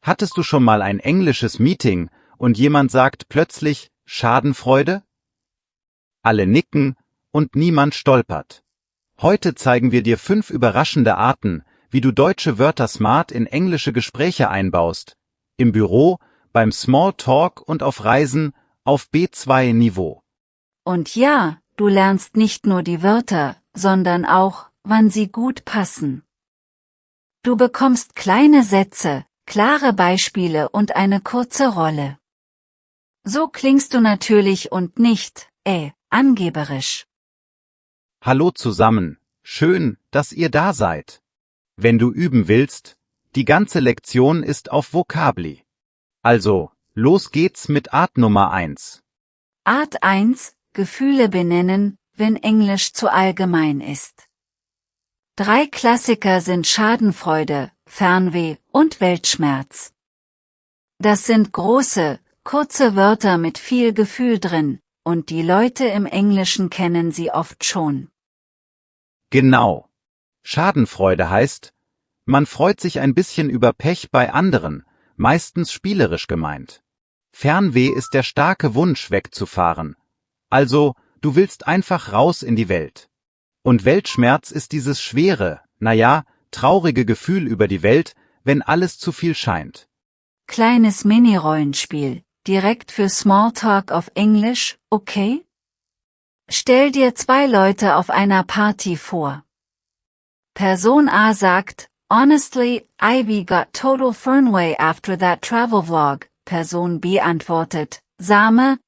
Hattest du schon mal ein englisches Meeting und jemand sagt plötzlich Schadenfreude? Alle nicken und niemand stolpert. Heute zeigen wir dir 5 überraschende Arten, wie du deutsche Wörter smart in englische Gespräche einbaust. Im Büro, beim Smalltalk und auf Reisen auf B2-Niveau. Und ja, du lernst nicht nur die Wörter, sondern auch, wann sie gut passen. Du bekommst kleine Sätze, klare Beispiele und eine kurze Rolle. So klingst du natürlich und nicht, angeberisch. Hallo zusammen, schön, dass ihr da seid. Wenn du üben willst, die ganze Lektion ist auf Vocabli. Also, los geht's mit Art Nummer 1. Art 1, Gefühle benennen, wenn Englisch zu allgemein ist. 3 Klassiker sind Schadenfreude, Fernweh und Weltschmerz. Das sind große, kurze Wörter mit viel Gefühl drin, und die Leute im Englischen kennen sie oft schon. Genau. Schadenfreude heißt, man freut sich ein bisschen über Pech bei anderen, meistens spielerisch gemeint. Fernweh ist der starke Wunsch wegzufahren. Also, du willst einfach raus in die Welt. Und Weltschmerz ist dieses schwere, traurige Gefühl über die Welt, wenn alles zu viel scheint. Kleines Mini-Rollenspiel, direkt für Smalltalk auf Englisch, okay? Stell dir 2 Leute auf einer Party vor. Person A sagt, Honestly, Ivy got total fernweh after that travel vlog. Person B antwortet, Same,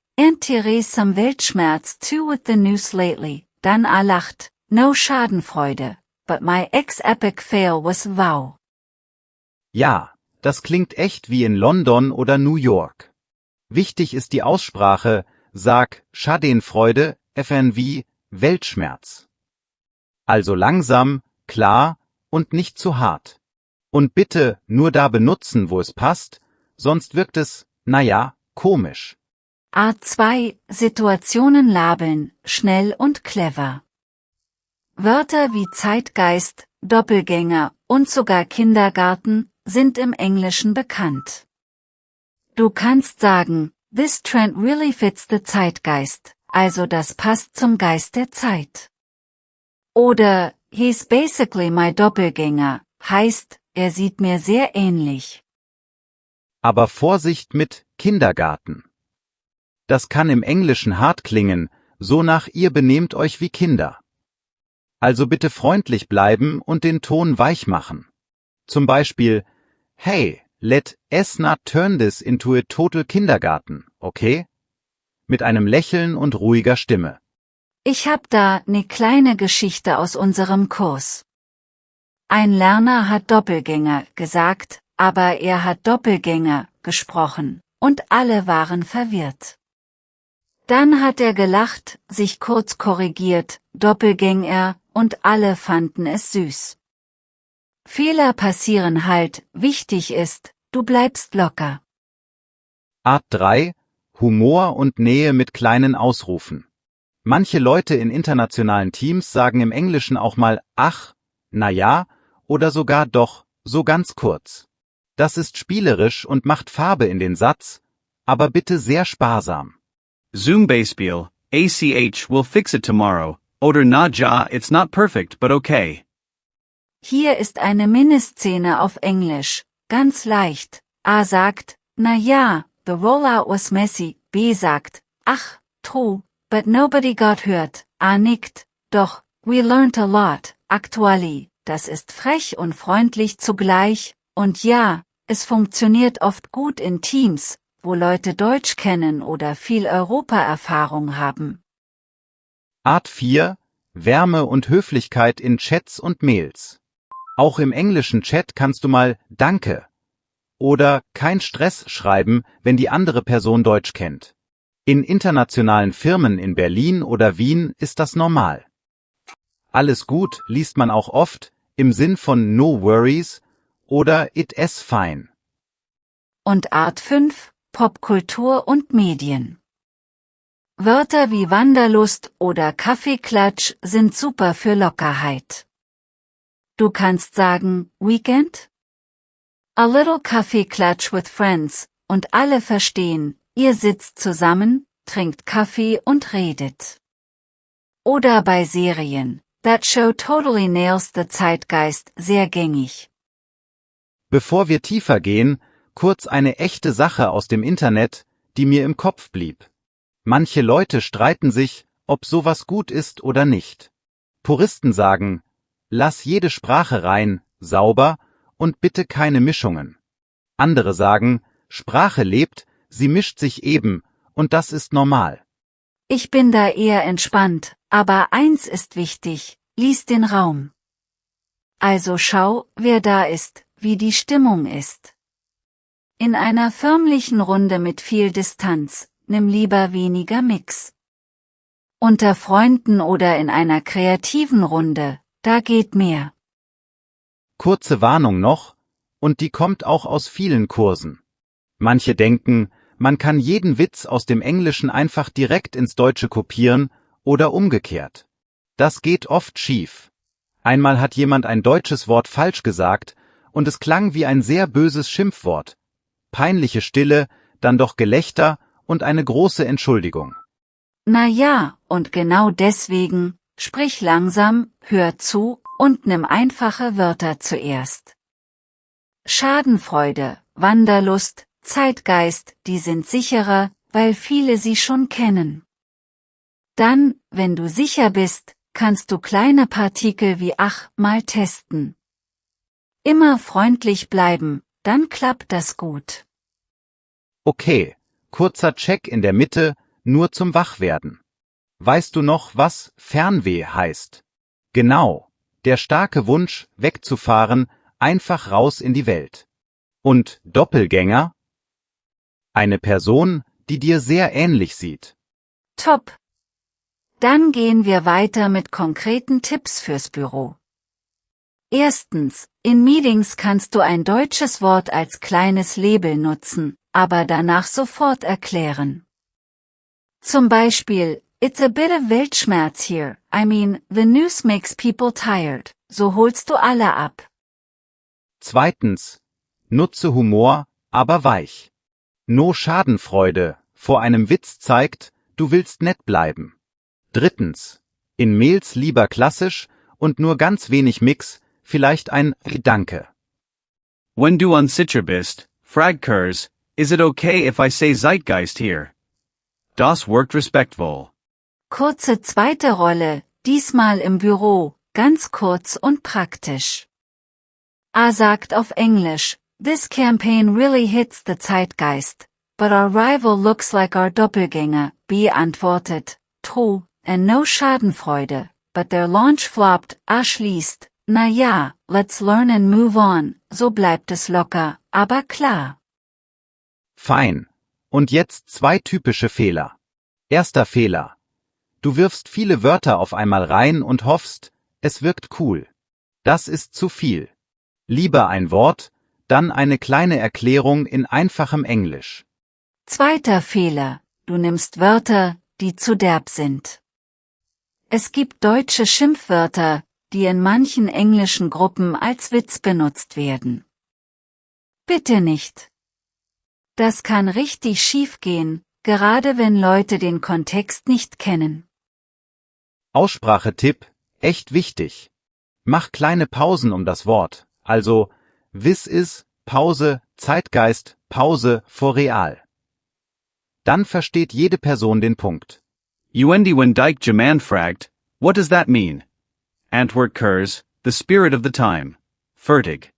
Therese some Weltschmerz too with the news lately. Dann A lacht, no Schadenfreude, but my ex-epic fail was wow. Ja, das klingt echt wie in London oder New York. Wichtig ist die Aussprache, sag Schadenfreude, FNV, Weltschmerz. Also langsam, klar und nicht zu hart. Und bitte nur da benutzen, wo es passt, sonst wirkt es, komisch. Art 2, Situationen labeln, schnell und clever. Wörter wie Zeitgeist, Doppelgänger und sogar Kindergarten sind im Englischen bekannt. Du kannst sagen, this trend really fits the Zeitgeist, also das passt zum Geist der Zeit. Oder, he's basically my Doppelgänger, heißt, er sieht mir sehr ähnlich. Aber Vorsicht mit Kindergarten. Das kann im Englischen hart klingen, so nach ihr benehmt euch wie Kinder. Also bitte freundlich bleiben und den Ton weich machen. Zum Beispiel, hey, let us not turn this into a total Kindergarten, okay? Mit einem Lächeln und ruhiger Stimme. Ich hab da ne kleine Geschichte aus unserem Kurs. Ein Lerner hat Doppelgänger gesagt, aber er hat Doppelgänger gesprochen, und alle waren verwirrt. Dann hat er gelacht, sich kurz korrigiert, Doppelgänger, und alle fanden es süß. Fehler passieren halt, wichtig ist, du bleibst locker. Art 3, Humor und Nähe mit kleinen Ausrufen. Manche Leute in internationalen Teams sagen im Englischen auch mal ach, oder sogar doch, so ganz kurz. Das ist spielerisch und macht Farbe in den Satz, aber bitte sehr sparsam. Zoom-Beispiel, ACH will fix it tomorrow, oder na ja, it's not perfect but okay. Hier ist eine Miniszene auf Englisch, ganz leicht. A sagt, na ja, the rollout was messy, B sagt, ach, true, but nobody got hurt, A nickt, doch, we learned a lot, actually, das ist frech und freundlich zugleich, und ja, es funktioniert oft gut in Teams, wo Leute Deutsch kennen oder viel Europa-Erfahrung haben. Art 4, Wärme und Höflichkeit in Chats und Mails. Auch im englischen Chat kannst du mal Danke oder kein Stress schreiben, wenn die andere Person Deutsch kennt. In internationalen Firmen in Berlin oder Wien ist das normal. Alles gut liest man auch oft im Sinn von No worries oder It is fine. Und Art 5, Popkultur und Medien. Wörter wie Wanderlust oder Kaffeeklatsch sind super für Lockerheit. Du kannst sagen, Weekend? A little Kaffeeklatsch with friends, und alle verstehen, ihr sitzt zusammen, trinkt Kaffee und redet. Oder bei Serien, that show totally nails the Zeitgeist, sehr gängig. Bevor wir tiefer gehen, kurz eine echte Sache aus dem Internet, die mir im Kopf blieb. Manche Leute streiten sich, ob sowas gut ist oder nicht. Puristen sagen, lass jede Sprache rein, sauber, und bitte keine Mischungen. Andere sagen, Sprache lebt, sie mischt sich eben, und das ist normal. Ich bin da eher entspannt, aber eins ist wichtig, lies den Raum. Also schau, wer da ist, wie die Stimmung ist. In einer förmlichen Runde mit viel Distanz, nimm lieber weniger Mix. Unter Freunden oder in einer kreativen Runde, da geht mehr. Kurze Warnung noch, und die kommt auch aus vielen Kursen. Manche denken, man kann jeden Witz aus dem Englischen einfach direkt ins Deutsche kopieren oder umgekehrt. Das geht oft schief. Einmal hat jemand ein deutsches Wort falsch gesagt und es klang wie ein sehr böses Schimpfwort. Peinliche Stille, dann doch Gelächter und eine große Entschuldigung. Na ja, und genau deswegen, sprich langsam, hör zu und nimm einfache Wörter zuerst. Schadenfreude, Wanderlust, Zeitgeist, die sind sicherer, weil viele sie schon kennen. Dann, wenn du sicher bist, kannst du kleine Partikel wie ach mal testen. Immer freundlich bleiben, dann klappt das gut. Okay, kurzer Check in der Mitte, nur zum Wachwerden. Weißt du noch, was Fernweh heißt? Genau, der starke Wunsch, wegzufahren, einfach raus in die Welt. Und Doppelgänger? Eine Person, die dir sehr ähnlich sieht. Top. Dann gehen wir weiter mit konkreten Tipps fürs Büro. Erstens, in Meetings kannst du ein deutsches Wort als kleines Label nutzen, aber danach sofort erklären. Zum Beispiel, it's a bit of Weltschmerz here, I mean, the news makes people tired, so holst du alle ab. Zweitens, nutze Humor, aber weich. No Schadenfreude vor einem Witz zeigt, du willst nett bleiben. Drittens, in Mails lieber klassisch und nur ganz wenig Mix, vielleicht ein Gedanke. When du unsicher bist, frag Kurs, is it okay if I say Zeitgeist here? Das worked respectful. Kurze zweite Rolle, diesmal im Büro, ganz kurz und praktisch. A sagt auf Englisch, this campaign really hits the Zeitgeist, but our rival looks like our Doppelgänger. B antwortet, true, and no Schadenfreude, but their launch flopped. A schließt, na ja, let's learn and move on, so bleibt es locker, aber klar. Fein. Und jetzt zwei typische Fehler. Erster Fehler. Du wirfst viele Wörter auf einmal rein und hoffst, es wirkt cool. Das ist zu viel. Lieber ein Wort, dann eine kleine Erklärung in einfachem Englisch. Zweiter Fehler, du nimmst Wörter, die zu derb sind. Es gibt deutsche Schimpfwörter, die in manchen englischen Gruppen als Witz benutzt werden. Bitte nicht. Das kann richtig schief gehen, gerade wenn Leute den Kontext nicht kennen. Aussprachetipp, echt wichtig. Mach kleine Pausen um das Wort, also This is, Pause, Zeitgeist, Pause vor Real. Dann versteht jede Person den Punkt. Uendi when Dyke Jaman fragt, what does that mean? Antwort Kurs, the spirit of the time. Fertig.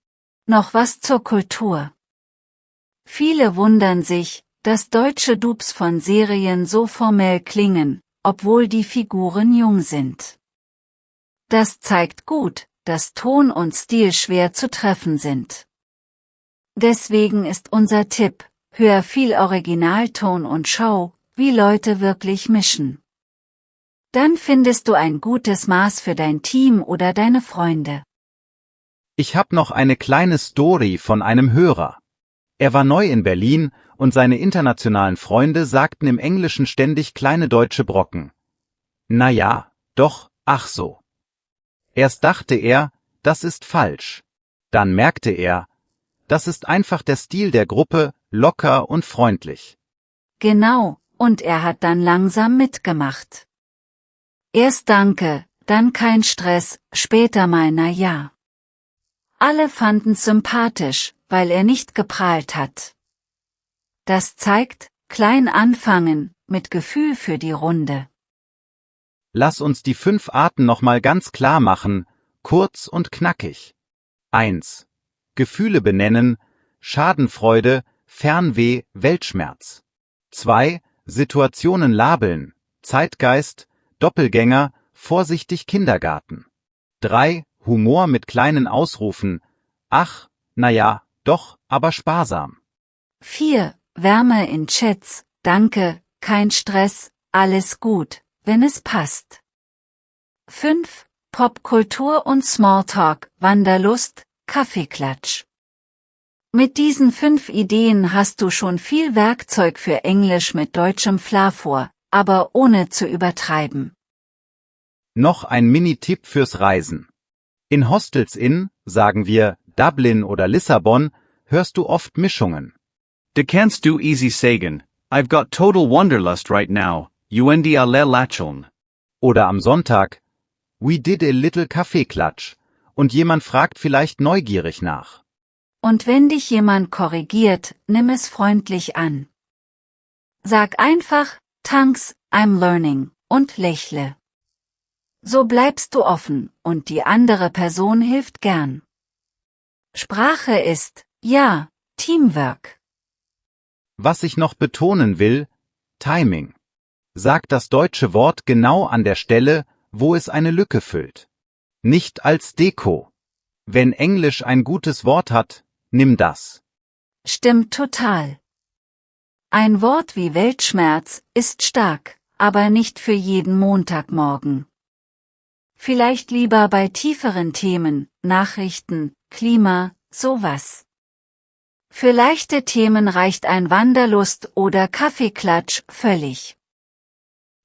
Noch was zur Kultur. Viele wundern sich, dass deutsche Dubs von Serien so formell klingen, obwohl die Figuren jung sind. Das zeigt gut, dass Ton und Stil schwer zu treffen sind. Deswegen ist unser Tipp, hör viel Originalton und schau, wie Leute wirklich mischen. Dann findest du ein gutes Maß für dein Team oder deine Freunde. Ich hab noch eine kleine Story von einem Hörer. Er war neu in Berlin und seine internationalen Freunde sagten im Englischen ständig kleine deutsche Brocken. Na ja, doch, ach so. Erst dachte er, das ist falsch. Dann merkte er, Das ist einfach der Stil der Gruppe, locker und freundlich. Genau, und er hat dann langsam mitgemacht. Erst Danke, dann kein Stress, später mal na ja. Alle fanden's sympathisch, weil er nicht geprahlt hat. Das zeigt, klein anfangen, mit Gefühl für die Runde. Lass uns die 5 Arten nochmal ganz klar machen, kurz und knackig. 1. Gefühle benennen, Schadenfreude, Fernweh, Weltschmerz. 2. Situationen labeln, Zeitgeist, Doppelgänger, vorsichtig Kindergarten. 3. Humor mit kleinen Ausrufen, ach, na ja, doch, aber sparsam. 4. Wärme in Chats, Danke, kein Stress, alles gut, wenn es passt. 5. Popkultur und Smalltalk, Wanderlust, Kaffeeklatsch. Mit diesen 5 Ideen hast du schon viel Werkzeug für Englisch mit deutschem Flair, aber ohne zu übertreiben. Noch ein Mini-Tipp fürs Reisen. In Hostels in, sagen wir, Dublin oder Lissabon, hörst du oft Mischungen. De canst du easy sagen, I've got total wanderlust right now, UND alle lacheln. Oder am Sonntag, we did a little Kaffeeklatsch, und jemand fragt vielleicht neugierig nach. Und wenn dich jemand korrigiert, nimm es freundlich an. Sag einfach, Thanks, I'm learning, und lächle. So bleibst du offen, und die andere Person hilft gern. Sprache ist, ja, Teamwork. Was ich noch betonen will, Timing. Sag das deutsche Wort genau an der Stelle, wo es eine Lücke füllt. Nicht als Deko. Wenn Englisch ein gutes Wort hat, nimm das. Stimmt total. Ein Wort wie Weltschmerz ist stark, aber nicht für jeden Montagmorgen. Vielleicht lieber bei tieferen Themen, Nachrichten, Klima, sowas. Für leichte Themen reicht ein Wanderlust oder Kaffeeklatsch völlig.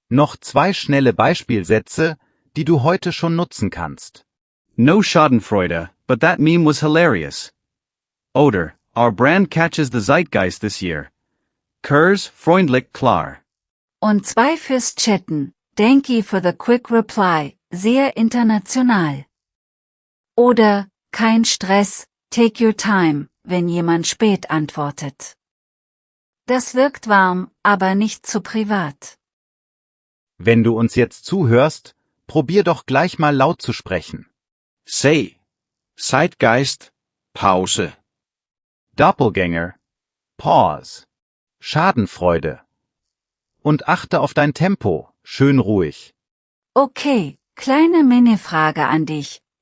Noch 2 schnelle Beispielsätze, die du heute schon nutzen kannst. No Schadenfreude, but that meme was hilarious. Oder, our brand catches the zeitgeist this year. Kurs, freundlich klar. Und 2 fürs Chatten, Danke for the quick reply, sehr international. Oder, kein Stress, take your time, wenn jemand spät antwortet. Das wirkt warm, aber nicht zu privat. Wenn du uns jetzt zuhörst, probier doch gleich mal laut zu sprechen. Say, Zeitgeist, Pause. Doppelgänger, Pause. Schadenfreude. Und achte auf dein Tempo, schön ruhig. Okay, kleine Mini-Frage an dich.